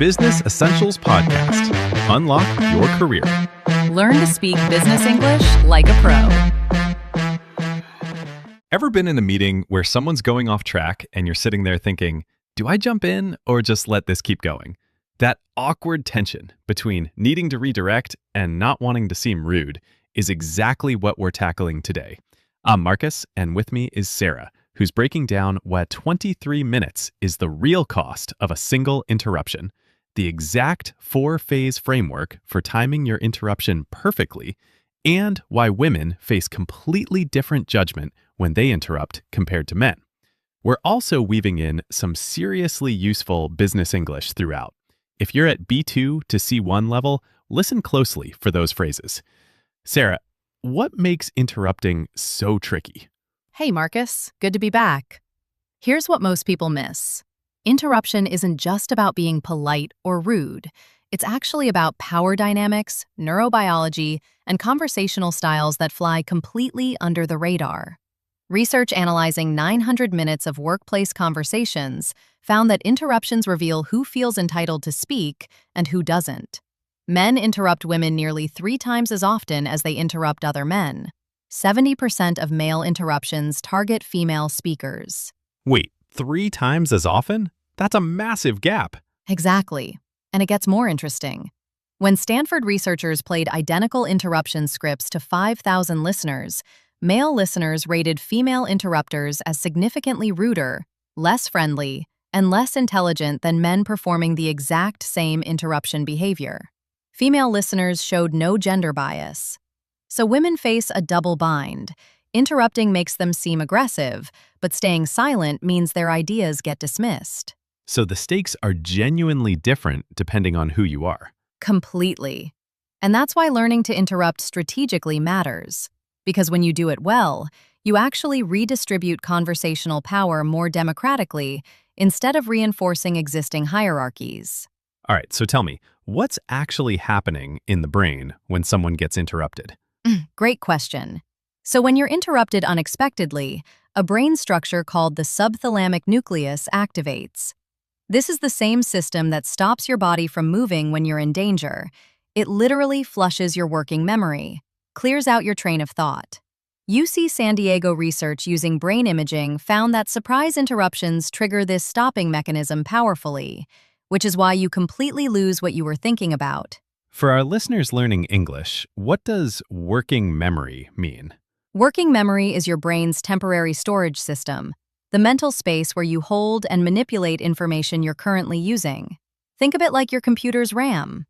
Business Essentials Podcast. Unlock your career. Learn to speak business English like a pro. Ever been in a meeting where someone's going off track and you're sitting there thinking, do I jump in or just let this keep going? That awkward tension between needing to redirect and not wanting to seem rude is exactly what we're tackling today. I'm Marcus, and with me is Sarah, who's breaking down why 23 minutes is the real cost of a single interruption, the exact 4-phase framework for timing your interruption perfectly, and why women face completely different judgment when they interrupt compared to men. We're also weaving in some seriously useful business English throughout. If you're at B2 to C1 level, listen closely for those phrases. Sarah, what makes interrupting so tricky? Hey, Marcus. Good to be back. Here's what most people miss. Interruption isn't just about being polite or rude. It's actually about power dynamics, neurobiology, and conversational styles that fly completely under the radar. Research analyzing 900 minutes of workplace conversations found that interruptions reveal who feels entitled to speak and who doesn't. Men interrupt women nearly 3 times as often as they interrupt other men. 70% of male interruptions target female speakers. Wait, 3 times as often? That's a massive gap. Exactly. And it gets more interesting. When Stanford researchers played identical interruption scripts to 5,000 listeners, male listeners rated female interrupters as significantly ruder, less friendly, and less intelligent than men performing the exact same interruption behavior. Female listeners showed no gender bias. So women face a double bind. Interrupting makes them seem aggressive, but staying silent means their ideas get dismissed. So the stakes are genuinely different depending on who you are. Completely. And that's why learning to interrupt strategically matters. Because when you do it well, you actually redistribute conversational power more democratically instead of reinforcing existing hierarchies. All right, so tell me, what's actually happening in the brain when someone gets interrupted? Great question. So when you're interrupted unexpectedly, a brain structure called the subthalamic nucleus activates. This is the same system that stops your body from moving when you're in danger. It literally flushes your working memory, clears out your train of thought. UC San Diego research using brain imaging found that surprise interruptions trigger this stopping mechanism powerfully, which is why you completely lose what you were thinking about. For our listeners learning English, what does working memory mean? Working memory is your brain's temporary storage system, the mental space where you hold and manipulate information you're currently using. Think of it like your computer's RAM.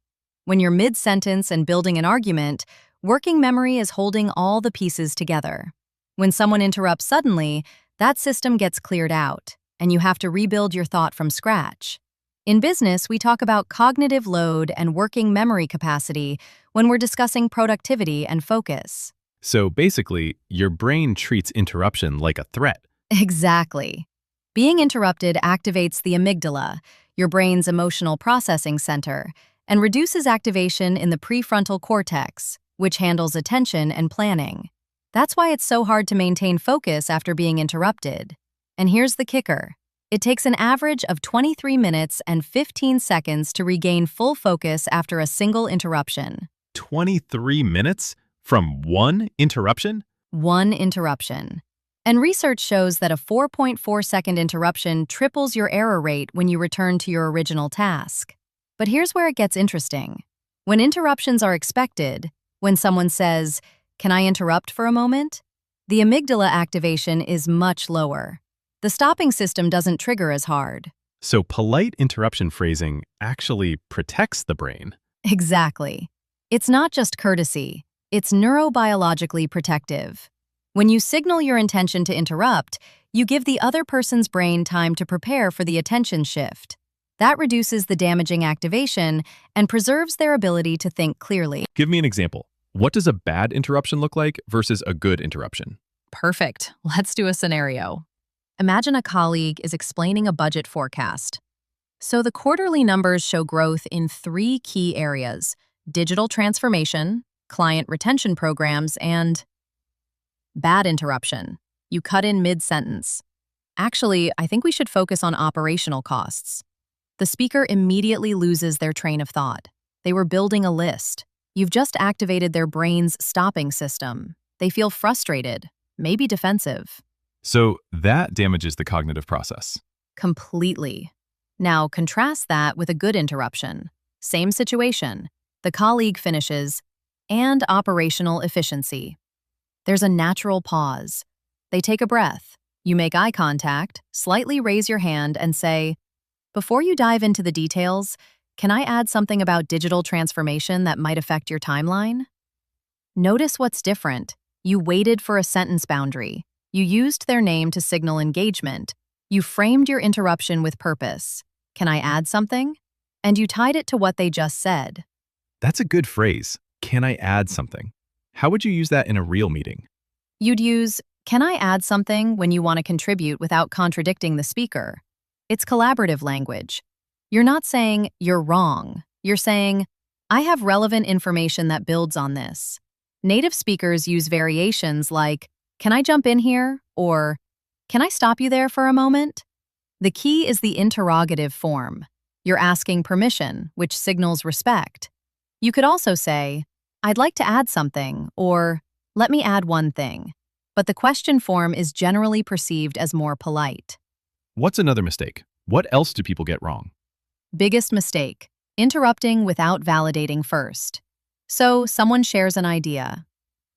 When you're mid-sentence and building an argument, working memory is holding all the pieces together. When someone interrupts suddenly, that system gets cleared out, and you have to rebuild your thought from scratch. In business, we talk about cognitive load and working memory capacity when we're discussing productivity and focus. So basically, your brain treats interruption like a threat. Exactly. Being interrupted activates the amygdala, your brain's emotional processing center, and reduces activation in the prefrontal cortex, which handles attention and planning. That's why it's so hard to maintain focus after being interrupted. And here's the kicker. It takes an average of 23 minutes and 15 seconds to regain full focus after a single interruption. 23 minutes from one interruption? One interruption. And research shows that a 4.4-second interruption triples your error rate when you return to your original task. But here's where it gets interesting. When interruptions are expected, when someone says, "Can I interrupt for a moment?" the amygdala activation is much lower. The stopping system doesn't trigger as hard. So polite interruption phrasing actually protects the brain. Exactly. It's not just courtesy, it's neurobiologically protective. When you signal your intention to interrupt, you give the other person's brain time to prepare for the attention shift. That reduces the damaging activation and preserves their ability to think clearly. Give me an example. What does a bad interruption look like versus a good interruption? Perfect. Let's do a scenario. Imagine a colleague is explaining a budget forecast. So the quarterly numbers show growth in 3 key areas: digital transformation, client retention programs, and bad interruption. You cut in mid-sentence. Actually, I think we should focus on operational costs. The speaker immediately loses their train of thought. They were building a list. You've just activated their brain's stopping system. They feel frustrated, maybe defensive. So that damages the cognitive process. Completely. Now, contrast that with a good interruption. Same situation. The colleague finishes, and operational efficiency. There's a natural pause. They take a breath. You make eye contact, slightly raise your hand, and say, "Before you dive into the details, can I add something about digital transformation that might affect your timeline?" Notice what's different. You waited for a sentence boundary. You used their name to signal engagement. You framed your interruption with purpose. "Can I add something?" And you tied it to what they just said. That's a good phrase. Can I add something? How would you use that in a real meeting? You'd use, "Can I add something?" when you want to contribute without contradicting the speaker. It's collaborative language. You're not saying, "You're wrong." You're saying, "I have relevant information that builds on this." Native speakers use variations like, "Can I jump in here?" or "Can I stop you there for a moment?" The key is the interrogative form. You're asking permission, which signals respect. You could also say, "I'd like to add something," or "Let me add one thing." But the question form is generally perceived as more polite. What's another mistake? What else do people get wrong? Biggest mistake: interrupting without validating first. So, someone shares an idea.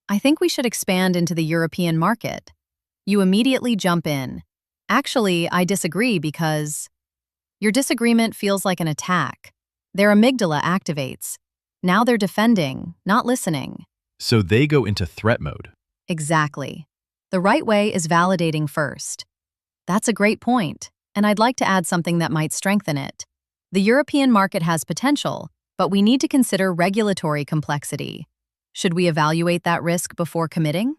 "I think we should expand into the European market." You immediately jump in. "Actually, I disagree because..." Your disagreement feels like an attack. Their amygdala activates. Now they're defending, not listening. So they go into threat mode. Exactly. The right way is validating first. "That's a great point, and I'd like to add something that might strengthen it. The European market has potential, but we need to consider regulatory complexity. Should we evaluate that risk before committing?"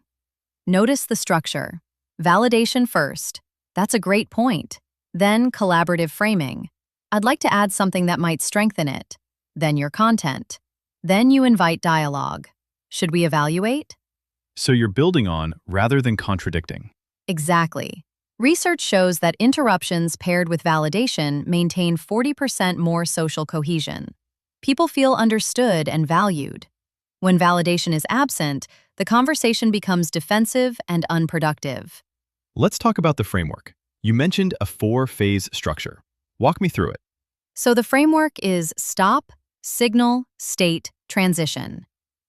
Notice the structure. Validation first. "That's a great point." Then collaborative framing. "I'd like to add something that might strengthen it." Then your content. Then you invite dialogue. "Should we evaluate?" So you're building on rather than contradicting. Exactly. Research shows that interruptions paired with validation maintain 40% more social cohesion. People feel understood and valued. When validation is absent, the conversation becomes defensive and unproductive. Let's talk about the framework. You mentioned a 4-phase structure. Walk me through it. So the framework is stop, signal, state, transition.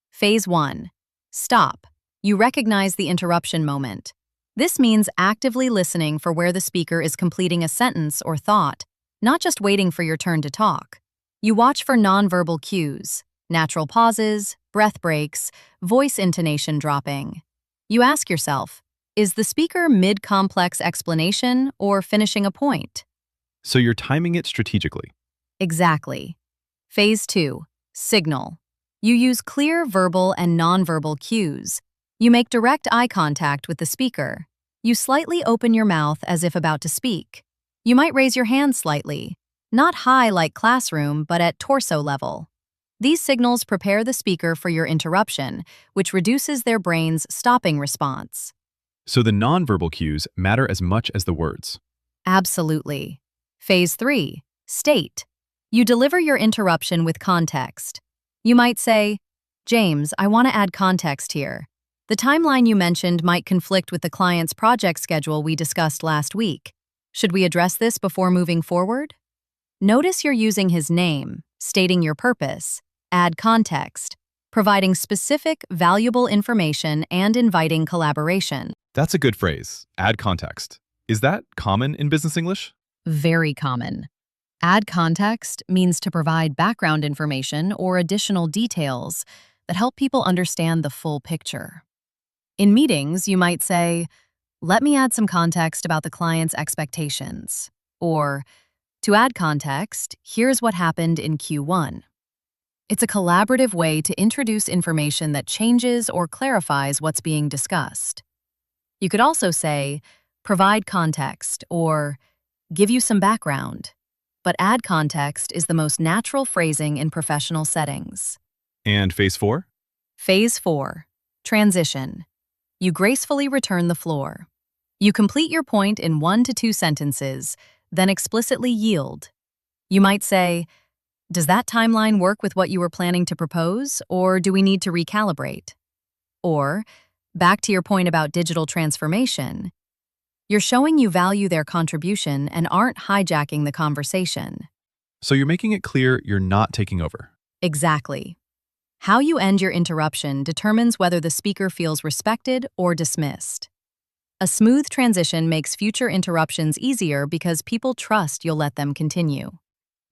Phase 1. Stop. You recognize the interruption moment. This means actively listening for where the speaker is completing a sentence or thought, not just waiting for your turn to talk. You watch for nonverbal cues, natural pauses, breath breaks, voice intonation dropping. You ask yourself, is the speaker mid-complex explanation or finishing a point? So you're timing it strategically. Exactly. Phase 2. Signal. You use clear verbal and nonverbal cues. You make direct eye contact with the speaker. You slightly open your mouth as if about to speak. You might raise your hand slightly, not high like classroom, but at torso level. These signals prepare the speaker for your interruption, which reduces their brain's stopping response. So the nonverbal cues matter as much as the words. Absolutely. Phase 3. State. You deliver your interruption with context. You might say, "James, I want to add context here. The timeline you mentioned might conflict with the client's project schedule we discussed last week. Should we address this before moving forward?" Notice you're using his name, stating your purpose, add context, providing specific, valuable information, and inviting collaboration. That's a good phrase. Add context. Is that common in business English? Very common. Add context means to provide background information or additional details that help people understand the full picture. In meetings, you might say, "Let me add some context about the client's expectations," or "To add context, here's what happened in Q1." It's a collaborative way to introduce information that changes or clarifies what's being discussed. You could also say, "Provide context," or "Give you some background." But add context is the most natural phrasing in professional settings. And phase 4? Phase 4. Transition. You gracefully return the floor. You complete your point in 1 to 2 sentences, then explicitly yield. You might say, "Does that timeline work with what you were planning to propose, or do we need to recalibrate?" Or, back to your point about digital transformation, you're showing you value their contribution and aren't hijacking the conversation. So you're making it clear you're not taking over. Exactly. How you end your interruption determines whether the speaker feels respected or dismissed. A smooth transition makes future interruptions easier because people trust you'll let them continue.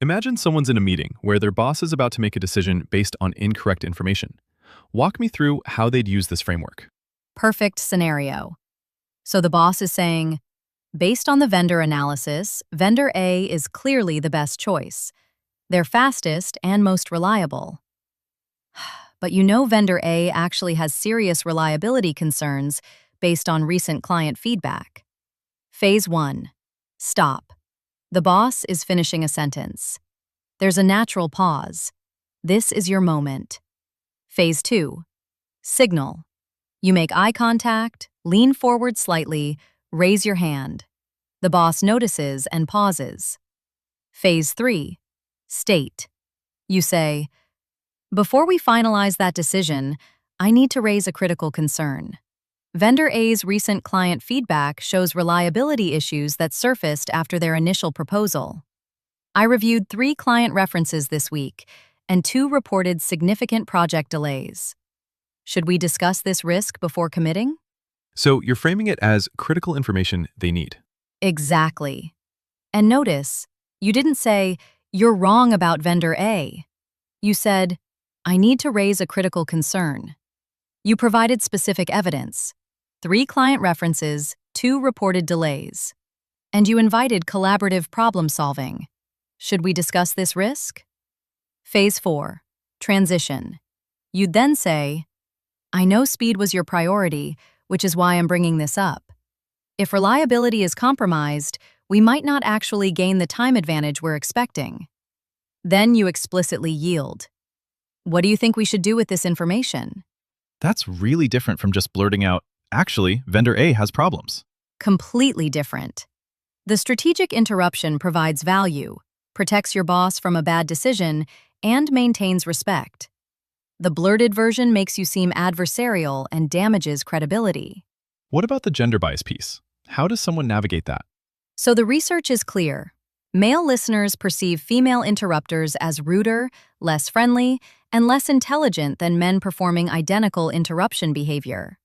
Imagine someone's in a meeting where their boss is about to make a decision based on incorrect information. Walk me through how they'd use this framework. Perfect scenario. So the boss is saying, based on the vendor analysis, vendor A is clearly the best choice. They're fastest and most reliable. But you know vendor A actually has serious reliability concerns based on recent client feedback. Phase 1. Stop. The boss is finishing a sentence. There's a natural pause. This is your moment. Phase 2. Signal. You make eye contact, lean forward slightly, raise your hand. The boss notices and pauses. Phase 3. State. You say, "Before we finalize that decision, I need to raise a critical concern. Vendor A's recent client feedback shows reliability issues that surfaced after their initial proposal. I reviewed 3 client references this week, and 2 reported significant project delays. Should we discuss this risk before committing?" So you're framing it as critical information they need. Exactly. And notice, you didn't say, "You're wrong about vendor A." You said, "I need to raise a critical concern." You provided specific evidence. 3 client references, 2 reported delays. And you invited collaborative problem solving. Should we discuss this risk? Phase 4. Transition. You'd then say, "I know speed was your priority, which is why I'm bringing this up. If reliability is compromised, we might not actually gain the time advantage we're expecting." Then you explicitly yield. "What do you think we should do with this information?" That's really different from just blurting out, actually, vendor A has problems. Completely different. The strategic interruption provides value, protects your boss from a bad decision, and maintains respect. The blurted version makes you seem adversarial and damages credibility. What about the gender bias piece? How does someone navigate that? So the research is clear. Male listeners perceive female interrupters as ruder, less friendly, and less intelligent than men performing identical interruption behavior.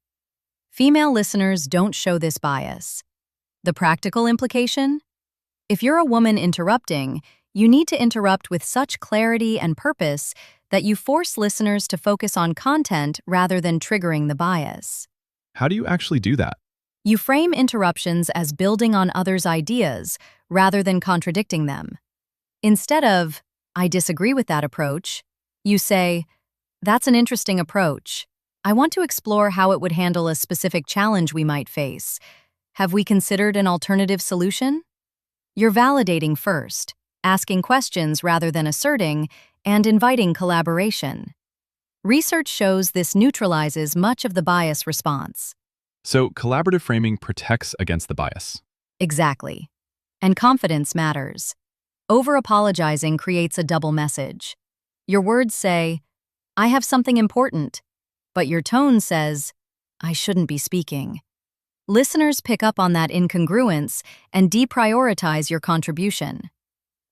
Female listeners don't show this bias. The practical implication? If you're a woman interrupting, you need to interrupt with such clarity and purpose that you force listeners to focus on content rather than triggering the bias. How do you actually do that? You frame interruptions as building on others' ideas rather than contradicting them. Instead of, "I disagree with that approach," you say, "That's an interesting approach. I want to explore how it would handle a specific challenge we might face. Have we considered an alternative solution?" You're validating first, asking questions rather than asserting, and inviting collaboration. Research shows this neutralizes much of the bias response. So collaborative framing protects against the bias. Exactly. And confidence matters. Over-apologizing creates a double message. Your words say, "I have something important," but your tone says, "I shouldn't be speaking." Listeners pick up on that incongruence and deprioritize your contribution.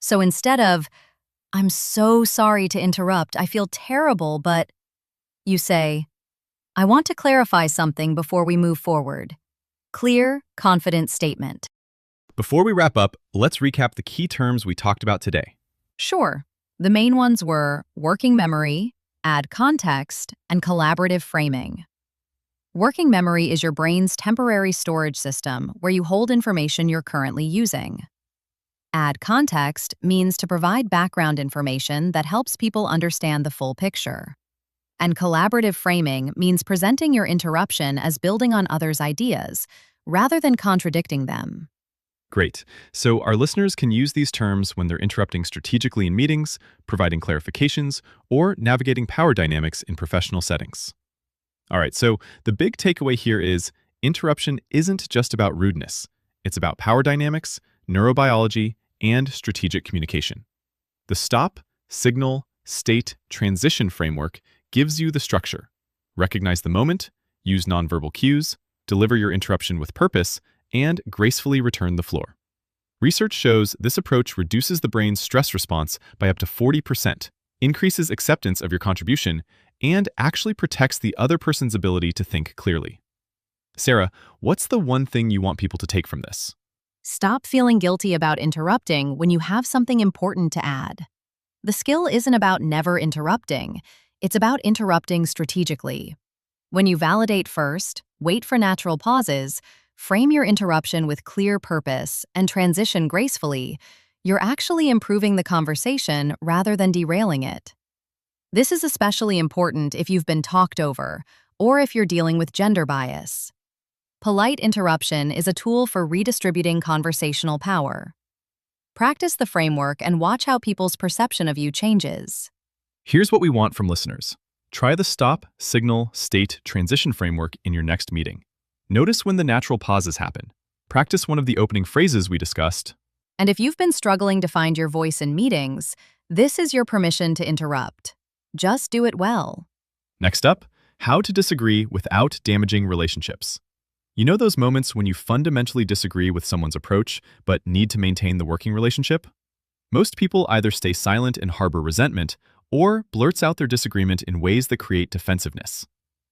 So instead of, "I'm so sorry to interrupt, I feel terrible, but," you say, "I want to clarify something before we move forward." Clear, confident statement. Before we wrap up, let's recap the key terms we talked about today. Sure. The main ones were working memory, add context, and collaborative framing. Working memory is your brain's temporary storage system where you hold information you're currently using. Add context means to provide background information that helps people understand the full picture. And collaborative framing means presenting your interruption as building on others' ideas rather than contradicting them. Great. So our listeners can use these terms when they're interrupting strategically in meetings, providing clarifications, or navigating power dynamics in professional settings. All right, so the big takeaway here is interruption isn't just about rudeness. It's about power dynamics, neurobiology, and strategic communication. The stop, signal, state, transition framework gives you the structure. Recognize the moment, use nonverbal cues, deliver your interruption with purpose, and gracefully return the floor. Research shows this approach reduces the brain's stress response by up to 40%, increases acceptance of your contribution, and actually protects the other person's ability to think clearly. Sarah, what's the one thing you want people to take from this? Stop feeling guilty about interrupting when you have something important to add. The skill isn't about never interrupting, it's about interrupting strategically. When you validate first, wait for natural pauses, frame your interruption with clear purpose, and transition gracefully, you're actually improving the conversation rather than derailing it. This is especially important if you've been talked over, or if you're dealing with gender bias. Polite interruption is a tool for redistributing conversational power. Practice the framework and watch how people's perception of you changes. Here's what we want from listeners. Try the stop, signal, state, transition framework in your next meeting. Notice when the natural pauses happen. Practice one of the opening phrases we discussed. And if you've been struggling to find your voice in meetings, this is your permission to interrupt. Just do it well. Next up, how to disagree without damaging relationships. You know those moments when you fundamentally disagree with someone's approach, but need to maintain the working relationship? Most people either stay silent and harbor resentment, or blurts out their disagreement in ways that create defensiveness.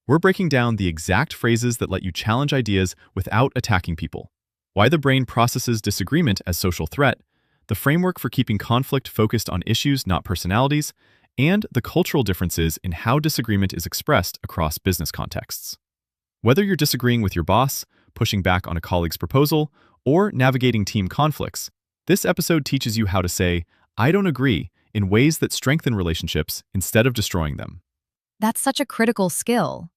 We're breaking down the exact phrases that let you challenge ideas without attacking people, why the brain processes disagreement as social threat, the framework for keeping conflict focused on issues, not personalities, and the cultural differences in how disagreement is expressed across business contexts. Whether you're disagreeing with your boss, pushing back on a colleague's proposal, or navigating team conflicts, this episode teaches you how to say, "I don't agree," in ways that strengthen relationships instead of destroying them. That's such a critical skill.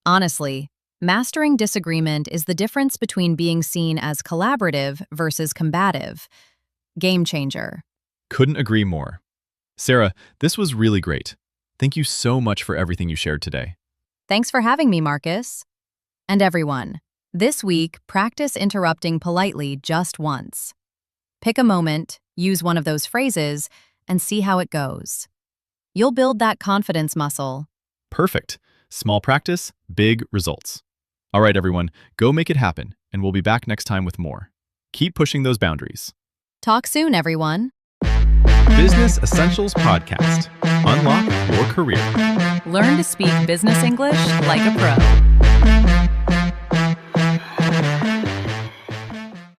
Honestly, mastering disagreement is the difference between being seen as collaborative versus combative. Game changer. Couldn't agree more. Sarah, this was really great. Thank you so much for everything you shared today. Thanks for having me, Marcus. And everyone, this week, practice interrupting politely just once. Pick a moment, use one of those phrases, and see how it goes. You'll build that confidence muscle. Perfect. Small practice, big results. All right, everyone, go make it happen, and we'll be back next time with more. Keep pushing those boundaries. Talk soon, everyone. Business Essentials Podcast. Unlock your career. Learn to speak business English like a pro.